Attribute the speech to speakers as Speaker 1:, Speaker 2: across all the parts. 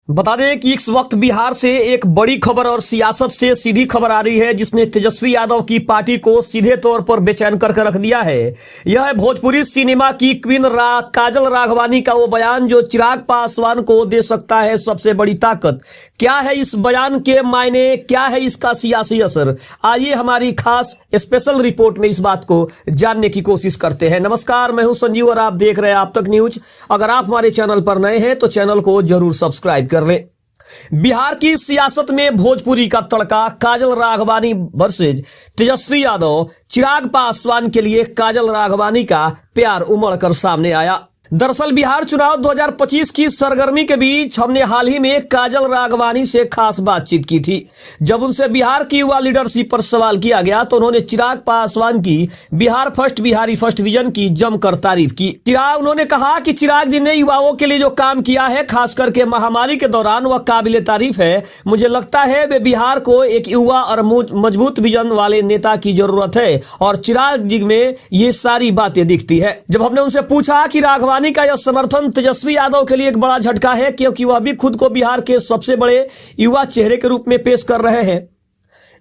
Speaker 1: बता दें कि इस वक्त बिहार से एक बड़ी खबर और सियासत से सीधी खबर आ रही है जिसने तेजस्वी यादव की पार्टी को सीधे तौर पर बेचैन करके रख दिया है। यह है भोजपुरी सिनेमा की क्वीन काजल राघवानी का वो बयान जो चिराग पासवान को दे सकता है सबसे बड़ी ताकत। क्या है इस बयान के मायने, क्या है इसका सियासी असर, आइए हमारी खास स्पेशल रिपोर्ट में इस बात को जानने की कोशिश करते हैं। नमस्कार, मैं हूं संजीव और आप देख रहे हैं आप तक न्यूज। अगर आप हमारे चैनल पर नए हैं तो चैनल को जरूर सब्सक्राइब कर लें। बिहार की सियासत में भोजपुरी का तड़का, काजल राघवानी वर्सेज तेजस्वी यादव। चिराग पासवान के लिए काजल राघवानी का प्यार उमड़ कर सामने आया। दरअसल बिहार चुनाव 2025 की सरगर्मी के बीच हमने हाल ही में काजल राघवानी से खास बातचीत की थी। जब उनसे बिहार की युवा लीडरशिप पर सवाल किया गया तो उन्होंने चिराग पासवान की Bihar first, Bihari first vision की जमकर तारीफ की। उन्होंने कहा कि चिराग जी ने युवाओं के लिए जो काम किया है, खास करके महामारी के दौरान, वह काबिले तारीफ है। मुझे लगता है वे बिहार को एक युवा और मजबूत विजन वाले नेता की जरूरत है और चिराग जी में ये सारी बातें दिखती है। जब हमने उनसे पूछा कि राघवानी का यह समर्थन तेजस्वी यादव के लिए एक बड़ा झटका है क्योंकि वह भी खुद को बिहार के सबसे बड़े युवा चेहरे के रूप में पेश कर रहे हैं,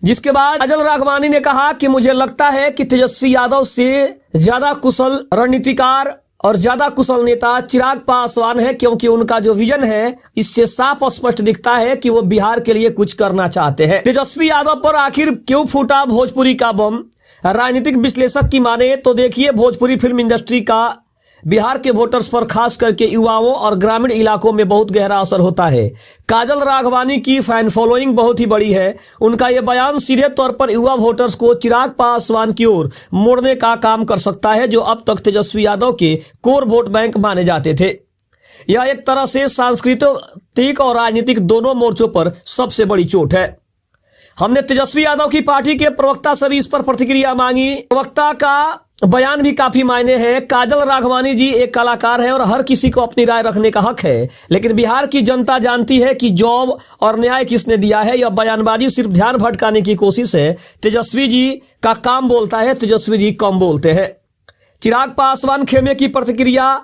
Speaker 1: जिसके बाद काजल राघवानी ने कहा कि मुझे लगता है कि तेजस्वी यादव से ज्यादा कुशल रणनीतिकार और ज्यादा कुशल नेता चिराग पासवान है, क्योंकि उनका जो विजन है इससे साफ और स्पष्ट दिखता है कि वो बिहार के लिए कुछ करना चाहते हैं। तेजस्वी यादव पर आखिर क्यों फूटा भोजपुरी का बम? राजनीतिक विश्लेषक की माने तो देखिए, भोजपुरी फिल्म इंडस्ट्री का बिहार के वोटर्स पर, खास करके युवाओं और ग्रामीण इलाकों में बहुत गहरा असर होता है। काजल राघवानी की फैन फॉलोइंग बहुत ही बड़ी है। उनका यह बयान सीधे तौर पर युवा वोटर्स को चिराग पासवान की ओर मोड़ने का काम कर सकता है, जो अब तक तेजस्वी यादव के कोर वोट बैंक माने जाते थे। यह एक तरह से सांस्कृतिक और राजनीतिक दोनों मोर्चों पर सबसे बड़ी चोट है। हमने तेजस्वी यादव की पार्टी के प्रवक्ता से भी इस पर प्रतिक्रिया मांगी। प्रवक्ता का बयान भी काफी मायने है। काजल राघवानी जी एक कलाकार है और हर किसी को अपनी राय रखने का हक है, लेकिन बिहार की जनता जानती है कि जॉब और न्याय किसने दिया है। यह बयानबाजी सिर्फ ध्यान भटकाने की कोशिश है। तेजस्वी जी का काम बोलता है, तेजस्वी जी कम बोलते हैं। चिराग पासवान खेमे की प्रतिक्रिया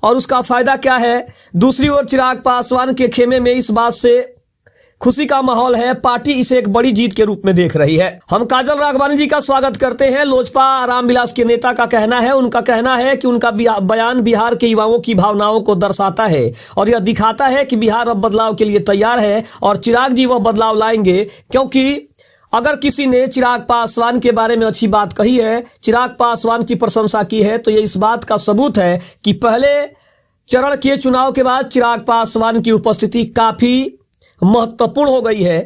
Speaker 1: और उसका फायदा क्या है? दूसरी ओर चिराग पासवान के खेमे में इस बात से खुशी का माहौल है, पार्टी इसे एक बड़ी जीत के रूप में देख रही है। हम काजल राघवानी जी का स्वागत करते हैं। लोजपा रामविलास के नेता का कहना है, उनका कहना है कि उनका बयान बिहार के युवाओं की भावनाओं को दर्शाता है और यह दिखाता है कि बिहार अब बदलाव के लिए तैयार है और चिराग जी वह बदलाव लाएंगे। क्योंकि अगर किसी ने चिराग पासवान के बारे में अच्छी बात कही है, चिराग पासवान की प्रशंसा की है, तो ये इस बात का सबूत है कि पहले चरण के चुनाव के बाद चिराग पासवान की उपस्थिति काफी महत्वपूर्ण हो गई है।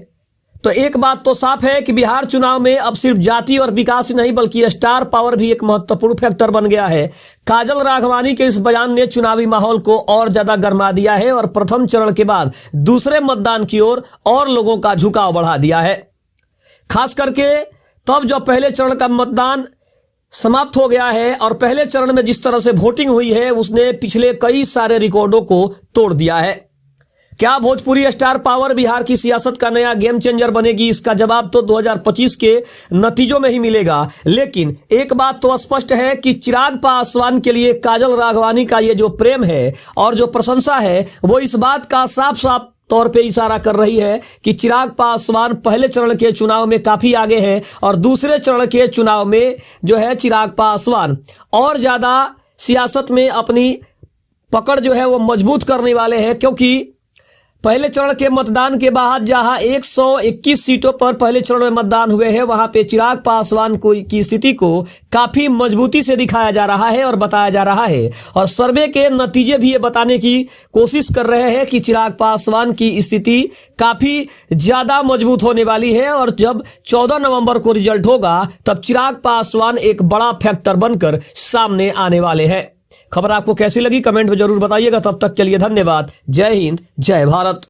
Speaker 1: तो एक बात तो साफ है कि बिहार चुनाव में अब सिर्फ जाति और विकास ही नहीं बल्कि स्टार पावर भी एक महत्वपूर्ण फैक्टर बन गया है। काजल राघवानी के इस बयान ने चुनावी माहौल को और ज्यादा गर्मा दिया है और प्रथम चरण के बाद दूसरे मतदान की ओर और लोगों का झुकाव बढ़ा दिया है। खास करके तब जब पहले चरण का मतदान समाप्त हो गया है और पहले चरण में जिस तरह से वोटिंग हुई है उसने पिछले कई सारे रिकॉर्डों को तोड़ दिया है। क्या भोजपुरी स्टार पावर बिहार की सियासत का नया गेम चेंजर बनेगी? इसका जवाब तो 2025 के नतीजों में ही मिलेगा। लेकिन एक बात तो स्पष्ट है कि चिराग पासवान के लिए काजल राघवानी का ये जो प्रेम है और जो प्रशंसा है वो इस बात का साफ साफ तौर पे इशारा कर रही है कि चिराग पासवान पहले चरण के चुनाव में काफी आगे हैं और दूसरे चरण के चुनाव में जो है चिराग पासवान और ज्यादा सियासत में अपनी पकड़ जो है वो मजबूत करने वाले हैं। क्योंकि पहले चरण के मतदान के बाद जहां 121 सीटों पर पहले चरण में मतदान हुए हैं, वहां पे चिराग पासवान की स्थिति को काफी मजबूती से दिखाया जा रहा है और बताया जा रहा है और सर्वे के नतीजे भी ये बताने की कोशिश कर रहे हैं कि चिराग पासवान की स्थिति काफी ज्यादा मजबूत होने वाली है और जब 14 नवंबर को रिजल्ट होगा तब चिराग पासवान एक बड़ा फैक्टर बनकर सामने आने वाले हैं। खबर आपको कैसी लगी कमेंट में जरूर बताइएगा। तब तक के लिए धन्यवाद। जय हिंद, जय भारत।